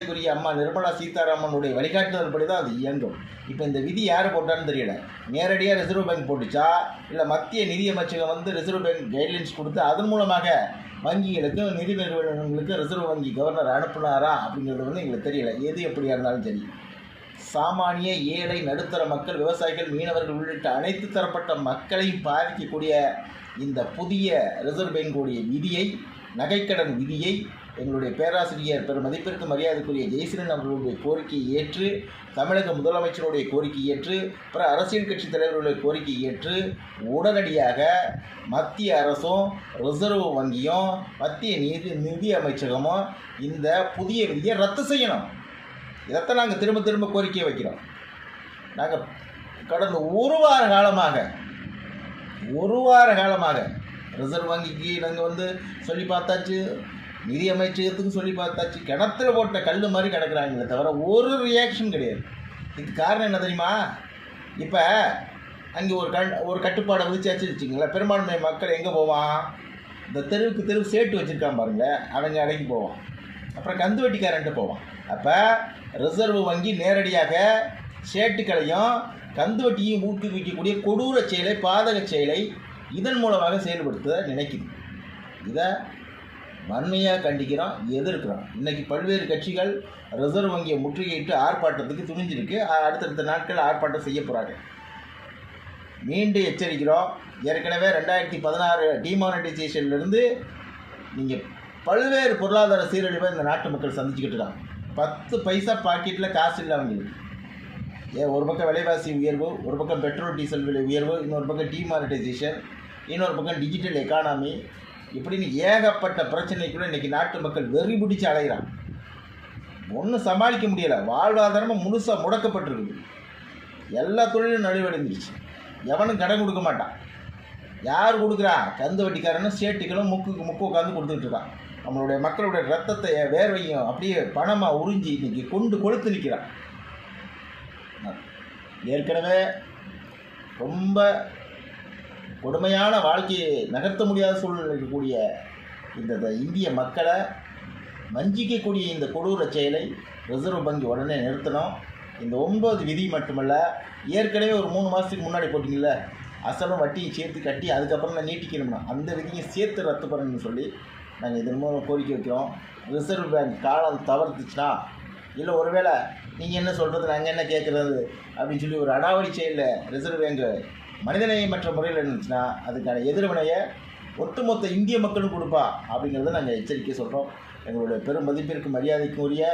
அம்மா நிர்மலா சீதாராமனுடைய வழிகாட்டுதல்படி தான் அது இயங்கும். இப்போ இந்த விதி யார் போட்டான்னு தெரியல. நேரடியாக ரிசர்வ் பேங்க் போட்டுச்சா, இல்லை மத்திய நிதியமைச்சகம் ரிசர்வ் பேங்க் கைட்லைன்ஸ் கொடுத்து அதன் மூலமாக வங்கிகளுக்கும் நிதி நிறுவனங்களுக்கும் ரிசர்வ் வங்கி கவர்னர் அனுப்புனாரா அப்படிங்கிறது எங்களுக்கு தெரியல. எது எப்படியா இருந்தாலும் சரி, சாமானிய ஏழை நடுத்தர மக்கள், விவசாயிகள், மீனவர்கள் உள்ளிட்ட அனைத்து தரப்பட்ட மக்களையும் பாதிக்கக்கூடிய இந்த புதிய ரிசர்வ் பேங்குடைய விதியை, நகைக்கடன் விதியை எங்களுடைய பேராசிரியர் பெருமதிப்பிற்கு மரியாதைக்குரிய ஜெயசீலன் அவர்களுடைய கோரிக்கையை ஏற்று, தமிழக முதலமைச்சருடைய கோரிக்கை ஏற்று, பிற அரசியல் கட்சி தலைவர்களுடைய கோரிக்கை ஏற்று உடனடியாக மத்திய அரசும் ரிசர்வ் வங்கியும் மத்திய நிதி அமைச்சகமும் இந்த புதிய விதியை ரத்து செய்யணும். இதைத்தான் நாங்கள் திரும்ப திரும்ப கோரிக்கை வைக்கிறோம். நாங்கள் கடந்த ஒரு வார காலமாக ரிசர்வ் வங்கிக்கு நாங்கள் சொல்லி பார்த்தாச்சு, நிதி அமைச்சகத்துக்கு சொல்லி பார்த்தாச்சு, கிணத்துல போட்ட கல் மாதிரி கிடக்குறாங்களே தவிர ஒரு ரியாக்ஷன் கிடையாது. இதுக்கு காரணம் என்ன தெரியுமா? இப்போ அங்கே ஒரு கட்டுப்பாடை விதிச்சாச்சு வச்சுங்களேன், பெரும்பான்மை மக்கள் எங்கே போவான்? இந்த தெருவு சேட்டு வச்சுருக்கான் பாருங்களேன், அவங்க அடைக்கி போவான். அப்புறம் கந்து வட்டிக்காரன்ட்டு போவான். அப்போ ரிசர்வ் வங்கி நேரடியாக சேட்டுக்களையும் கந்து வட்டியும் ஊக்குவிக்கக்கூடிய கொடூர செயலை, பாதக செயலை இதன் மூலமாக செயல்படுத்த நினைக்குது. இதை வன்மையாக கண்டிக்கிறோம், எதிர்க்கிறோம். இன்றைக்கி பல்வேறு கட்சிகள் ரிசர்வ் வங்கியை முற்றுகையிட்டு ஆர்ப்பாட்டத்துக்கு துணிஞ்சிருக்கு. அடுத்தடுத்த நாட்கள் ஆர்ப்பாட்டம் செய்ய போகிறாங்க. மீண்டும் எச்சரிக்கிறோம். ஏற்கனவே 2016 டிமானிட்டைசேஷன்லேருந்து நீங்கள் பல்வேறு பொருளாதார சீரழிவை இந்த நாட்டு மக்கள் சந்திச்சுக்கிட்டு இருக்காங்க. 10 பைசா பாக்கெட்டில் காசு இல்லை அவங்களுக்கு. ஒரு பக்கம் விலைவாசி உயர்வு, ஒரு பக்கம் பெட்ரோல் டீசல் விலை உயர்வு, இன்னொரு பக்கம் டிமானிட்டைசேஷன், இன்னொரு பக்கம் டிஜிட்டல் எக்கானமி, இப்படின்னு ஏகப்பட்ட பிரச்சனைக்குள்ள இன்றைக்கி நாட்டு மக்கள் வெறி பிடிச்சி அலைகிறான். ஒன்றும் சமாளிக்க முடியலை. வாழ்வாதாரமும் முழுசாக முடக்கப்பட்டிருக்குது. எல்லா தொழிலும் நலிவடைந்துருச்சு. எவனும் கடன் கொடுக்க மாட்டான். யார் கொடுக்குறா? கந்து வட்டிக்காரனும் சேட்டுகளும் முக்கு உட்காந்து கொடுத்துக்கிட்டு இருக்கான். நம்மளுடைய மக்களுடைய ரத்தத்தை, வேர்வையும் அப்படியே பணமாக உறிஞ்சி இன்றைக்கி கொளுத்து நிற்கிறான். ஏற்கனவே ரொம்ப கொடுமையான வாழ்க்கையை நகர்த்த முடியாத சூழ்நிலை இருக்கக்கூடிய இந்த இந்திய மக்களை வஞ்சிக்கக்கூடிய இந்த கொடூர செயலை ரிசர்வ் வங்கி உடனே நிறுத்தணும். இந்த 9 விதி மட்டுமல்ல, ஏற்கனவே ஒரு 3 மாதத்துக்கு முன்னாடி போட்டிங்கள்ல, அசலும் வட்டியை சேர்த்து கட்டி அதுக்கப்புறம் தான் நீட்டிக்கணும்னா அந்த விதியை சேர்த்து ரத்து பண்ணணும்னு சொல்லி நாங்கள் இதன் மூலம் கோரிக்கை வைக்கிறோம். ரிசர்வ் பேங்க் காலம் தவறுத்துச்சுன்னா, இல்லை ஒருவேளை நீங்கள் என்ன சொல்கிறது, நாங்கள் என்ன கேட்குறது அப்படின்னு சொல்லி ஒரு அடாவடி செயலில் ரிசர்வ் பேங்கு மனிதநேயமற்ற முறையில் இருந்துச்சுன்னா, அதுக்கான எதிர்வினையை ஒட்டுமொத்த இந்திய மக்களும் கொடுப்பா அப்படிங்கிறத நாங்கள் எச்சரிக்கை சொல்கிறோம். எங்களுடைய பெரும் மதிப்பிற்கு மரியாதைக்குரிய